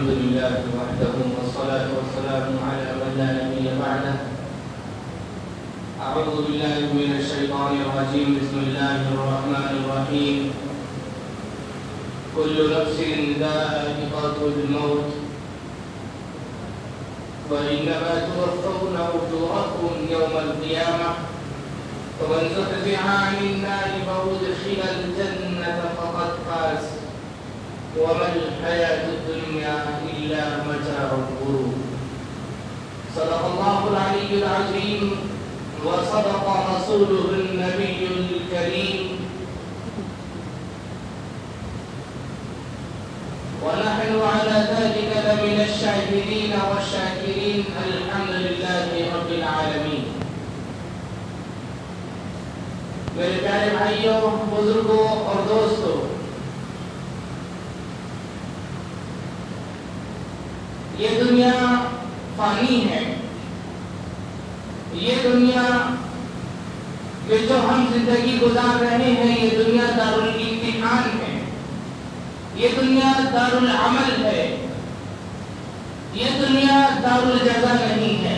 الحمد لله وحده والصلاة والسلام على من لا نبي بعده. أعوذ بالله من الشيطان الرجيم. بسم الله الرحمن الرحيم. كل نفس ذائقة الموت وإنما توفون أجوركم يوم القيامة فمن زحزح عن النار وأدخل الجنة فقد فاز وما الحياة الدنيا إلا متاع الغرور. صدق الله العلي العظيم وصدق رسوله النبي الكريم ونحن على ذلك لمن الشاهدين والشاكرين. الحمد لله رب العالمين. میرے پیارے بھائیوں، بزرگوں اور دوستوں، یہ دنیا فانی ہے. یہ دنیا کہ جو ہم زندگی گزار رہے ہیں، یہ دنیا دارالامتحان ہے. یہ دنیا دارالعمل ہے. یہ دنیا دارالجزا نہیں ہے.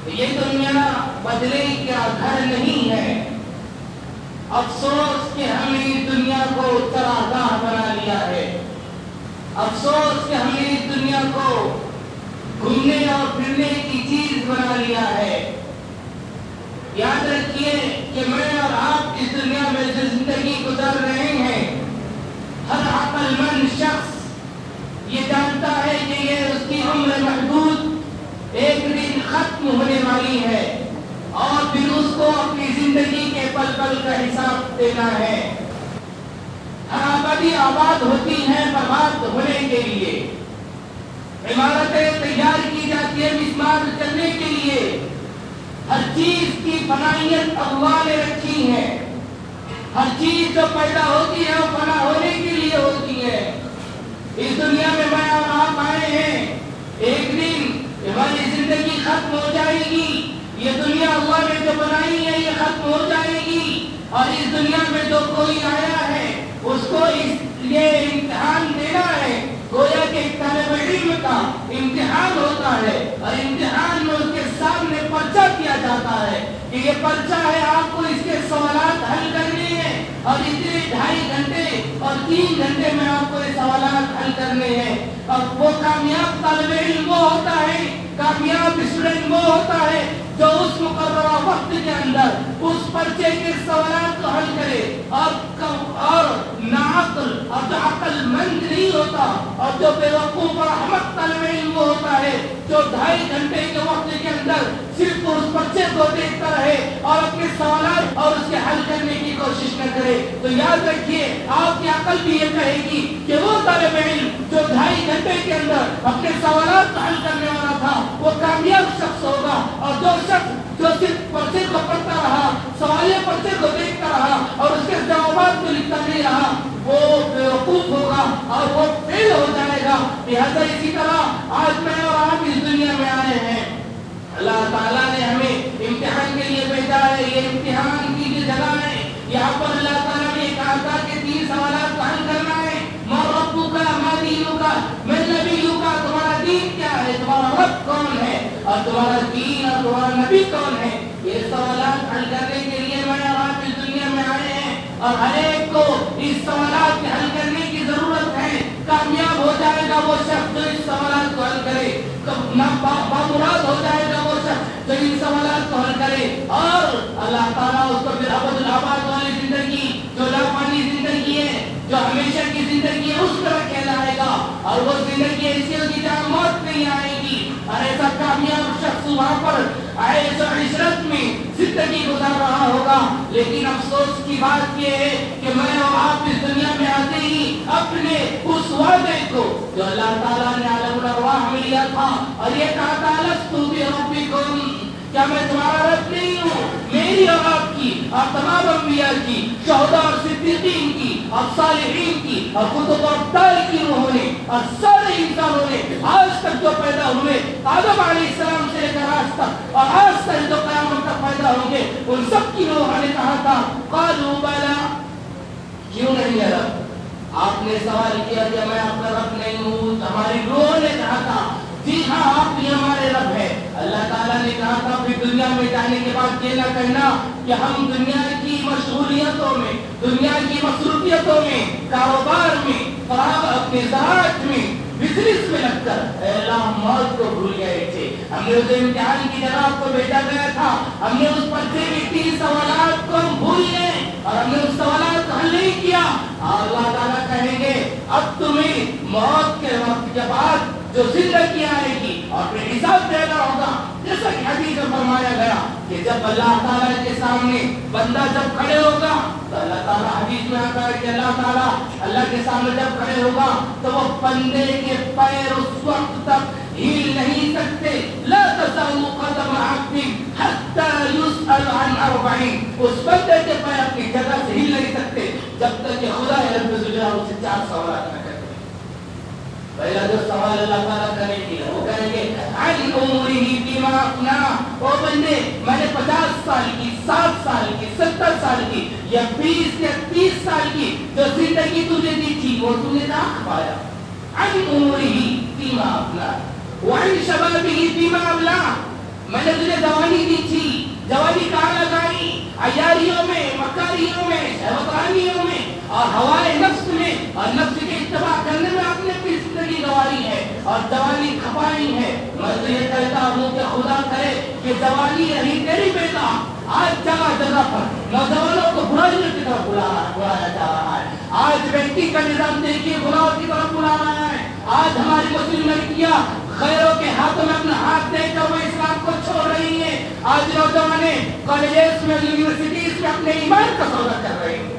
یہ دنیا بدلے کا گھر نہیں ہے. افسوس کہ ہم نے دنیا کو چراگاہ بنا لیا ہے. افسوس کہ ہم نے دنیا کو گھومنے اور پھرنے کی چیز بنا لیا ہے. یاد رکھیے کہ میں اور آپ اس دنیا میں جو زندگی گزار رہے ہیں، ہر عقل مند شخص یہ جانتا ہے کہ یہ اس کی عمر محدود ایک دن ختم ہونے والی ہے اور پھر اس کو اپنی زندگی کے پل پل کا حساب دینا ہے. ہر آبادی آباد ہوتی ہے برباد ہونے کے لیے. عمارتیں تیار کی جاتی ہے مسمار چلنے کے لیے. ہر چیز کی فنائیت اللہ نے رکھی ہے. ہر چیز جو پیدا ہوتی ہے وہ فنا ہونے کے لیے ہوتی ہے. اس دنیا میں میں اور آپ آئے ہیں. ایک دن ہماری زندگی ختم ہو جائے گی. یہ دنیا اللہ نے جو بنائی ہے یہ ختم ہو جائے گی. اور اس دنیا میں جو کوئی آیا ہے اس کو اس لیے امتحان دینا ہے. گویا کہ طالب علم کا امتحان ہوتا ہے اور امتحان میں اس کے سامنے پرچہ کیا جاتا ہے کہ یہ پرچہ ہے، آپ کو اس کے سوالات حل کرنے ہیں اور اتنے 2.5 گھنٹے اور 3 گھنٹے میں آپ کو یہ سوالات حل کرنے ہیں. اور وہ کامیاب طالب علم وہ ہوتا ہے، کامیاب اسٹوڈنٹ وہ ہوتا ہے جو اس مقررہ وقت کے اندر اس پرچے کے سوالات کو حل کرے. اور ناعقل اور جو عقل مند نہیں ہوتا اور جو بے وقوف اور احمق طالب علم وہ ہوتا ہے جو 2.5 گھنٹے کے وقت کے اندر صرف اس پرچے کو دیکھتا رہے اور اپنے سوالات اور اس کے حل کرنے کی کوشش نہ کرے. تو یاد رکھیے آپ کی عقل بھی یہ کہے گی کہ وہ طالب علم جو 2.5 گھنٹے کے اندر اپنے سوالات کو حل کرنے والا تھا وہ کامیاب شخص ہوگا. اور جو شخص جو صرف پرچے کو پڑھتا رہا، سوالیہ پرچے کو دیکھتا رہا اور اس کے جوابات کو لکھتا نہیں رہا، وہ بیوقوف ہوگا اور وہ فیل ہو جائے گا. لہذا اسی طرح آج میں اور آپ اس دنیا میں آئے ہیں. اللہ تعالیٰ نے ہمیں امتحان کے لیے بھیجا ہے. یہ امتحان کی جو جگہ ہے، یہاں پر اللہ تعالیٰ نے کہا تھا کہ 3 سوالات کا حل کرنا ہے. ما ربک ما دینک من نبیک، تمہارا دین کیا ہے، تمہارا رب کون ہے اور تمہارا دین اور تمہارا نبی کون ہے. یہ سوالات حل کرنے کے لیے میں اور آپ اس دنیا میں آئے ہیں اور ہر ایک کو اس سوالات کے حل کرنے کی ضرورت ہے. کامیاب ہو جائے گا وہ شخص جو اس سوالات کو حل کرے. بامراد ہو جائے گا وہ شخص جو ان سوالات کو حل کرے. اور اللہ تعالیٰ اس کو پھر ابد الآباد والی زندگی جو لافانی زندگی ہے، جو ہمیشہ کی زندگی ہے، اس طرح کہلائے گا. اور وہ زندگی ایسی ہوگی جہاں موت نہیں آئے گی. اور ایسا کامیاب شخص وہاں پر عیش و عشرت میں زندگی گزار رہا ہوگا. لیکن افسوس کی بات یہ ہے کہ میں اور آپ اس دنیا میں آتے ہی اپنے اس وعدے کو جو اللہ تعالیٰ نے عالم الارواح میں لیا تھا اور یہ کہا تھا لستو بربکم، کیا میں تمہارا رب نہیں ہوں؟ میری اور آپ کی اور تمام انبیاء کی، شہداء اور صدیقین کی اور صالحین کی اور کتب اور تاریخی روحوں نے اور سارے انسانوں نے آج تک جو پیدا ہوئے، آدم علیہ السلام سے لے کر آج تک اور آج تک جو قیامت تک پیدا ہوں گے، ان سب کی روحوں نے کہا تھا قالوا بلا، کیوں نہیں ہے رب؟ آپ نے سوال کیا کہ میں آپ کا رب نہیں ہوں، हमारी रूह ने कहा था जी हाँ आप ही हमारे रब है। अल्लाह ताला ने कहा था फिर दुनिया में जाने के बाद ये ना कहना कि हम दुनिया की मशगूलियतों में, दुनिया की मसरूफियतों में, कारोबार में, अपने ज़राअत में, बिजनेस में लगकर अल्लाह मौत को भूल गए थे। हमने उस इम्तिहान की जगह आपको भेजा गया था, हमने उस पर्चे में 3 सवालात को हम भूल गए और हमने उस सवालात को हल नहीं किया। अल्लाह ताला कहेंगे अब तुम्हें मौत के वक्त के बाद जो जिंदगी आएगी और फिर हिसाब देना होगा। जैसा कि हदीस में फरमाया गया कि जब अल्लाह ताला के सामने बंदा जब खड़े होगा तो अल्लाह ताला, हदीस में आता है कि अल्लाह ताला अल्लाह के सामने जब खड़े होगा तो वो बंदे के पैर उस वक्त तक हिल नहीं सकते। ला तज़ालु क़दम अब्दिन हत्ता युसअल अन अर्बईन, उस बंदे के पैर अपनी जगह से हिल नहीं सकते जब तक कि खुदा रब्बुल जलाल उससे 4 सवाल न करे। पहला जो सवाल अल्लाह ताला करेंगे वो कहेंगे अन उमरिही बिमा अफना, ओ बंदे मैंने 50 साल की, 60 साल की, 70 साल की या 20 या 30 साल की जो जिंदगी तुझे दी थी वो तूने ना खपाया। अन उमरिही बिमा अफना व अन शबाबिही बिमा अबला, मैंने तुझे जवानी दी थी, जवानी कहाँ लगाई? अयारियों में, मकारियों में, शहवतानियों में और हवाए नफ्स में, और नफ्स के इत्तबा करने में आपने अपनी जिंदगी गंवारी है और जवानी खपाई है। मैं तो ये कहता हूँ कि खुदा करे कि जवानी रही तेरी बेटा। आज जगह जगह पर नौजवानों को बुराइयों की तरफ बुलाया जा रहा है। आज व्यक्ति का निजाम देखिए बुराइयों की तरफ बुला रहा है। आज हमारी मुस्लिम लड़कियां खैरों के हाथों में अपना हाथ देकर वो इस्लाम को छोड़ रही है। आज नौजवाने कॉलेजेस में, यूनिवर्सिटीज में अपने ईमान का सौदा कर रहे हैं।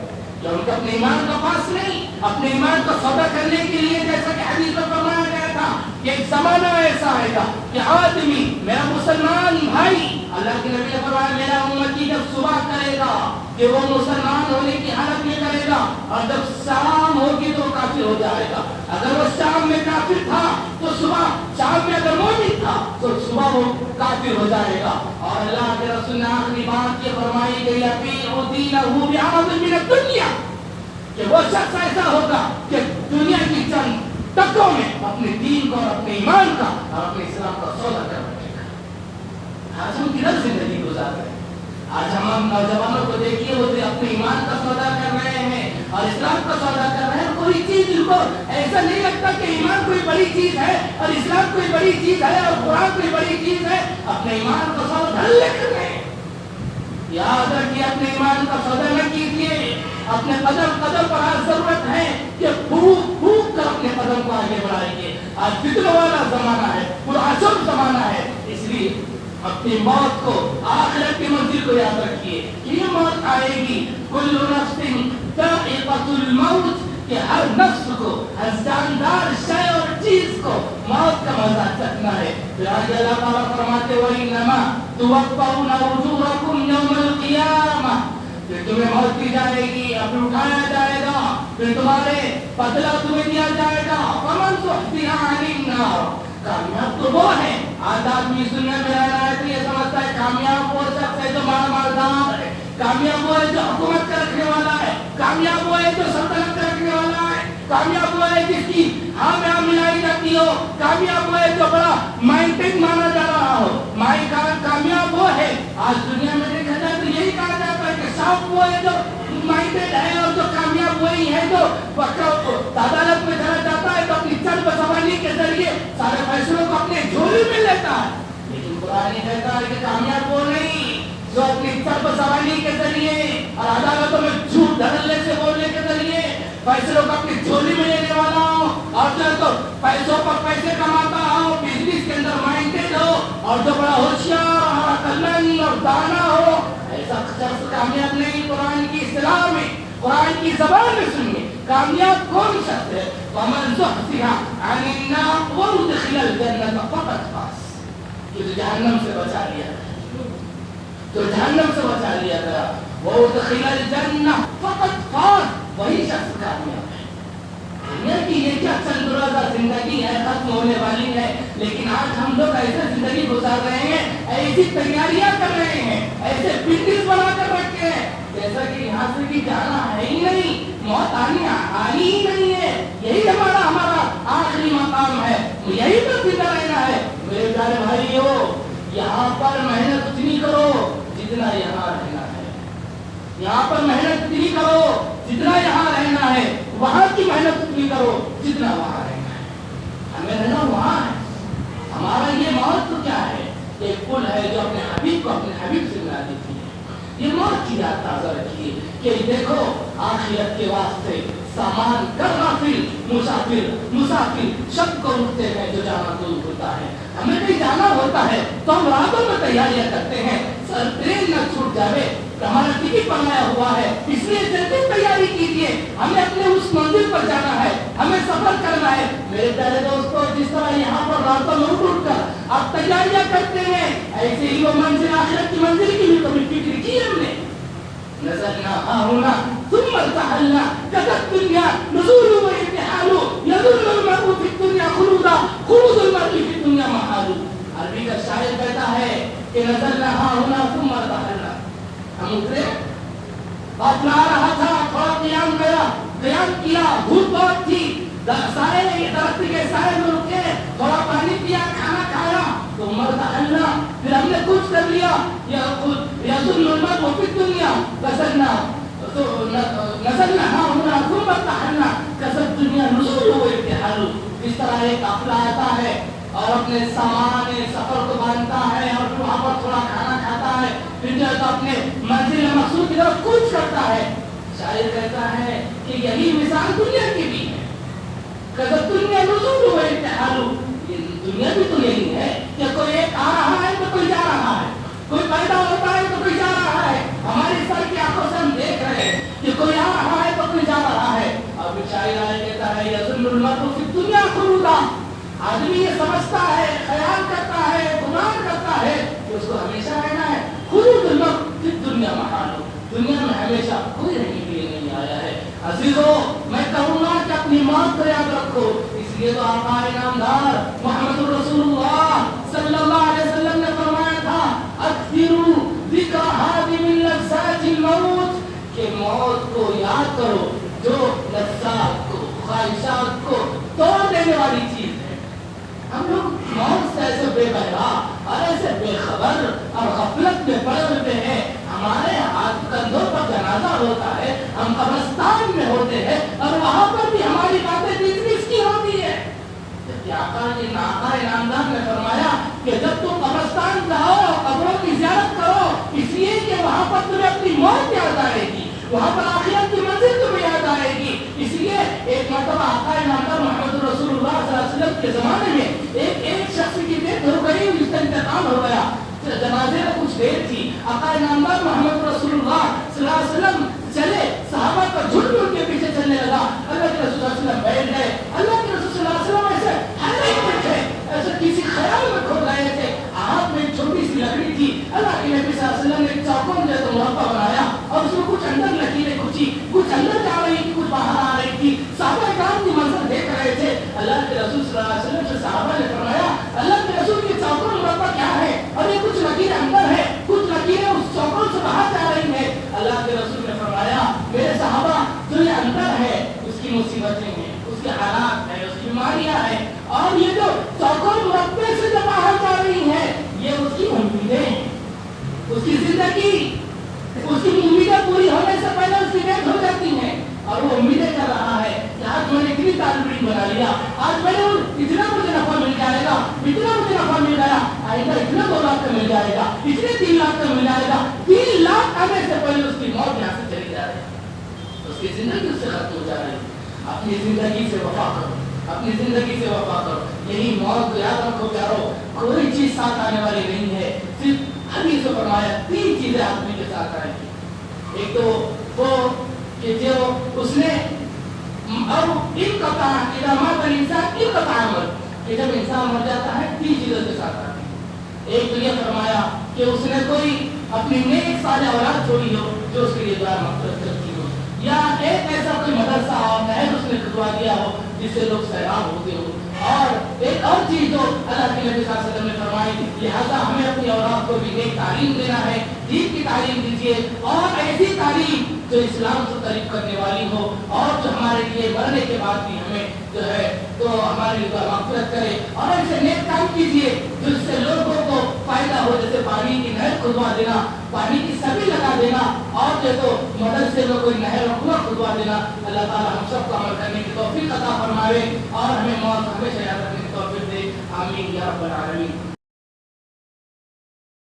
उनका अपने ईमान का पास नहीं, अपने ईमान का सौदा करने के लिए जैसा कि हदीस में फरमाया गया था कि एक जमाना ऐसा आएगा कि आदमी, मेरा मुसलमान भाई, अल्लाह के नबी ने फरमाया मेरा उम्मती जब सुबह करेगा कि वो मुसलमान होने की हालत में करेगा और जब शाम होगी तो काफिर हो जाएगा। अगर वो शाम में काफिर था तो सुबह, शाम में अगर मोमिन था तो सुबह वो काफिर हो जाएगा। और अल्लाह के रसूल ने आखिरी बात ये फरमाई गई अफ़ीउ दीनहु बिअरज़िन मिन दुनिया, कि वो शख्स ऐसा होगा कि दुनिया की चंद टकों में अपने दीन को और अपने ईमान का और अपने इस्लाम का सौदा कर बैठेगा। आज हम किधर जिंदगी गुजार रहे हैं? आज हम नौजवानों को देखिए वो अपने ईमान का सौदा कर रहे हैं और इस्लाम का सौदा कर रहे हैं। कोई चीज इनको ऐसा नहीं लगता कि ईमान कोई बड़ी चीज है और इस्लाम कोई बड़ी चीज है और कुरान कोई बड़ी चीज है। अपने ईमान का सौदा ढल कर रहे हैं। याद रखिए अपने ईमान का सौदा न कीजिए। अपने कदम कदम पर आज जरूरत है कि फूक फूक कर अपने कदम को आगे बढ़ाइए। आज फितने वाला जमाना है, पुरअसर जमाना है, इसलिए अपनी मौत को, आखिरत की मंजिल को याद रखिए। ये मौत आएगी, कुल्लु नफ्सिन ज़ाइक़तुल मौत, कि हर नफ्स को, हर जानदार शय और चीज को मौत का मजा चखना है। फिर आगे अल्लाह ताला फरमाते व इन्नमा तुवफ़्फ़ऊना उजूरकुम यौमल क़ियामह, फिर तुम्हें मौत दी जाएगी, फिर उठाया जाएगा, फिर तुम्हारे बदला तुम्हें दिया जाएगा। फमन ज़ुहज़िहा अनिन नार, कामयाब तो वो है। आज आदमी इस दुनिया में रह रहा है तो ये समझता है कामयाब वो शख्स है जो मालदार है, कामयाब वो है जो हुकूमत का रखने वाला है, कामयाब वो है जो सल्तनत का रखने वाला है, कामयाब वो है जिसकी हाँ में हाँ मिलाई जाती हो, कामयाब वो है जो बड़ा माइंडेड माना जा रहा हो। कामयाब वो है, आज दुनिया में देखा जाए तो यही कहा जाता है कि साफ वो है जो माइंडेड है और जो कामयाब वही है जो अदालत में चला जाता है तो अपनी चल बसवानी के जरिए सारे फैसलों को अपने झोली में लेता है। लेकिन कुरान कहता है कि कामयाब वो नहीं जो अपनी चल बसवानी के जरिए और अदालतों में झूठ धड़ल्ले से बोलने के जरिए फैसलों को अपनी झोली में लेने वाला हो और जो तो पैसों पर पैसे कमाता हो, बिजनेस के अंदर माइंडेड हो और जो बड़ा होशियार और अक्लमंद और दाना हो, ऐसा शख्स कामयाब नहीं। कुरान की इस्लाह में, कुरान की ज़बान में सुनिए, कामयाब कौन शख्स है? वमन ज़ुहज़िहा अनिन नार व उदखिलल जन्नत फ़क़द फ़ाज़, जो जहन्नम से बचा लिया, जो जहन्नम से बचा लिया गया, वो उदखिलल जन्नत फ़क़द फ़ाज़, वही शख्स कामयाब है। दुनिया की ये क्या चंदुराजा जिंदगी है, खत्म होने वाली है, लेकिन आज हम लोग ऐसे जिंदगी गुजार रहे हैं, ऐसी तैयारियां कर रहे हैं, ऐसे बिजनेस बना कर रखे हैं जैसा कि यहाँ से भी जाना है ही नहीं, मौत आनी ही नहीं है। यही हमारा आखिरी मकाम काम है, यही तो जिंदा रहना है। मेरे प्यारे भाइयों, यहाँ पर मेहनत उतनी करो जितना यहाँ रहना है। यहाँ पर मेहनत उतनी करो जितना यहाँ रहना है, वहाँ की मेहनत उतनी करो जितना वहाँ रहना है। हमें रहना वहाँ है। हमारा ये मौत तो क्या है? एक पुल है जो अपने हबीब को अपने हबीब से मिला देती है। ये मौत की याद ताज़ा रखिए कि देखो आखिरत के वास्ते सामान कर गाफिल मुसाफिर शब्द को उठते हैं जो जाना दूर होता है। हमें कहीं जाना होता है तो हम रातों में तैयारियां करते हैं, सर ट्रेन न छूट जाए, हमारा टिकट बनाया हुआ है, इसलिए जल्दी तैयारी कीजिए, हमें अपने उस मंजिल पर जाना है, हमें सफर करना है। मेरे प्यारे दोस्तों, जिस तरह यहाँ पर रातों में उठ कर आप तैयारियां करते हैं, ऐसे ही वो मंजिल आखिरत की मंजिल की भी कभी फिक्र की हमने। नज़रना हाहुना थुम्मा तहल्ला कदत दुनिया नुज़ूलु व इम्तिहानु यज़ुल्लुल मर्'उ फि दुनिया खुलूदुल मर्'i फि दुनिया महालू। अरबी का शायर कहता है कि नज़रना हाहुना थुम्मा तहल्ला, हम उतरे, अपना रहा था, थोड़ा क़याम किया, धूप बहुत थी, दरख्त के साए में रुके, थोड़ा पानी पिया, खाना खाया, तो मर्द अल्लाह, फिर हमने कुछ कर लिया, यज़ुल्लुल मर्'उ फि दुनिया नज़रना हाहुना थुम्मा तहल्ला कदत दुनिया नुज़ूलु व इम्तिहानु। इस तरह एक काफ़िला आता है और अपने सामान सफर को बांधता है और फिर वहाँ पर थोड़ा खाना खाता है, फिर जो तो अपने मंजिल मकसूद की तरफ कूच करता है। शायर कहता है कि यही मिसाल दुनिया की भी है। कदत दुनिया नुज़ूलु व इम्तिहानु, ये दुनिया भी तो यही है कि कोई एक आ रहा है तो कोई जा रहा है, कोई पैदा होता है तो कोई जा रहा है। हमारे सर की आंखों से हम देख रहे हैं कि कोई आ रहा है तो कोई जा रहा है। अब शायर कहता है यज़ुल्लुल मर्'उ फि दुनिया खुलूदा, आदमी ये समझता है, ख्याल करता है, गुमान करता है कि उसको हमेशा रहना है। खुलूदुल मर्'उ फि दुनिया महालू, दुनिया में हमेशा कोई रहने के लिए नहीं आया है। अजीजों, मैं कहूँगा कि अपनी मौत को याद रखो। इसलिए तो आका इनामदार मुहम्मदुर रसूलुल्लाह सल्लल्लाहु अलैहि वसल्लम ने फरमाया था, अक्सिरू ज़िक्र हादिमिल लज़्ज़ातिल मौत, कि मौत को याद करो जो लज़्ज़ात को, ख्वाहिशात को तोड़ देने वाली चीज है। हम लोग मौत से ऐसे बेबहरा और ऐसे बेखबर और गफलत में पड़े हुए हैं। हमारे हाथ कंधों पर जनाजा होता है, हम कब्रिस्तान में होते हैं और वहां पर भी हमारी बातें बीच की होती है। आका इनामदार ने फरमाया कि जब तुम कब्रिस्तान जाओ, कब्रों की ज़ियारत करो, इसलिए कि वहां पर तुम्हें अपनी मौत याद आएगी, वहां पर आखिरत की मंजिल तुम्हें याद आएगी। इसलिए एक मरतबा आका इनामदार मुहम्मद रसूलुल्लाह सल्लल्लाहु अलैहि वसल्लम के जमाने में एक शख्स की डेथ हो गई, उसका इंतकाल हो गया, जनाजे में कुछ देर थी। आका इनामदार मुहम्मद रसूलुल्लाह सल्लल्लाहु अलैहि वसल्लम चले, सहाबा का झुंड उनके पीछे चलने लगा। अल्लाह के रसूल सल्लल्लाहु अलैहि वसल्लम बैठ गए। अल्लाह के रसूल सल्लल्लाहु अलैहि वसल्लम ऐसे हालत में थे, ऐसे किसी ख्याल में खो गए थे। हाथ में एक छोटी सी लकड़ी थी, अल्लाह के नबी सल्लल्लाहु अलैहि वसल्लम ने एक चौकोर जैसा मुरब्बा बनाया और उसमें कुछ अंदर लकीरें खींची, कुछ अंदर जा रही थी, कुछ बाहर आ रही थी। सहाबा इकराम की मंजर देख रहे थे। अल्लाह के रसूल सल्लल्लाहु अलैहि वसल्लम से सहाबा ने फरमाया, अल्लाह के रसूल की चौकोर मुरब्बा क्या है? और ये कुछ लकीरें अंदर है, कुछ लकीरें उस चौकोर से बाहर जा रही है। अल्लाह के रसूल ने फरमाया, मेरे सहाबा, जो ये अंदर है उसकी मुसीबतें हैं, उसके हालात है, उसकी बीमारियां हैं, और ये जो चौकोर मुरब्बे से जो बाहर जा रही है ये उसकी उम्मीदें हैं, उसकी जिंदगी, उसकी उम्मीदें पूरी होने से पहले उसकी डेथ हो जाती हैं। और वो उम्मीदें कर रहा है कि आज मैंने इतनी तालबीन बना लिया, आज मैंने इतना मुझे नफा मिल जाएगा, इतना मुझे नफा मिल गया, आएगा इतना 2 लाख का मिल जाएगा, इतने 3 लाख का मिल जाएगा। 3 लाख आने से पहले उसकी मौत यहाँ से चली जा रही है, उसकी जिंदगी उससे खत्म हो जा रही है। अपनी जिंदगी से वफा करो, अपनी जिंदगी से वफा करो। यही मौत को याद रखो प्यारो, कोई चीज साथ आने वाली नहीं है। सिर्फ हदीस में फरमाया 3 चीजें आदमी के साथ आएंगी। एक तो वो कि जो उसने और इनकता इदामत इंसान इनकता अमल, कि जब इंसान मर जाता है 3 चीजों के साथ आती है। एक तो ये फरमाया कि उसने कोई अपनी नेक साले औलाद छोड़ी हो जो उसके लिए दुआ मग़फ़िरत करती हो, या एक ऐसा कोई मदरसा और महल उसने खुदवा दिया हो जिससे लोग सैराब होते हो। और एक और चीज जो अल्लाह के नबी सल्लल्लाहु अलैहि वसल्लम ने फरमाई, लिहाजा हमें अपनी औलाद को भी नेक तालीम देना है, दीन की तालीम दीजिए, और ऐसी तालीम جو اسلام سے قریب کرنے والی ہو اور جو ہمارے لیے مرنے کے بعد بھی ہمیں جو ہے تو ہمارے لیے مغفرت کرے اور ایسے نیک کام کیجیے جس سے لوگوں کو فائدہ ہو، جیسے پانی کی نہر کھدوا دینا، پانی کی سبھی لگا دینا، اور جو تو مدرسے میں کوئی نہر کنواں کھدوا دینا۔ اللہ تعالیٰ ہم سب کو عمل کرنے کی توفیق عطا فرمائے اور ہمیں موت ہمیشہ یاد رکھنے کی توفیق دے، آمین یا رب العالمین۔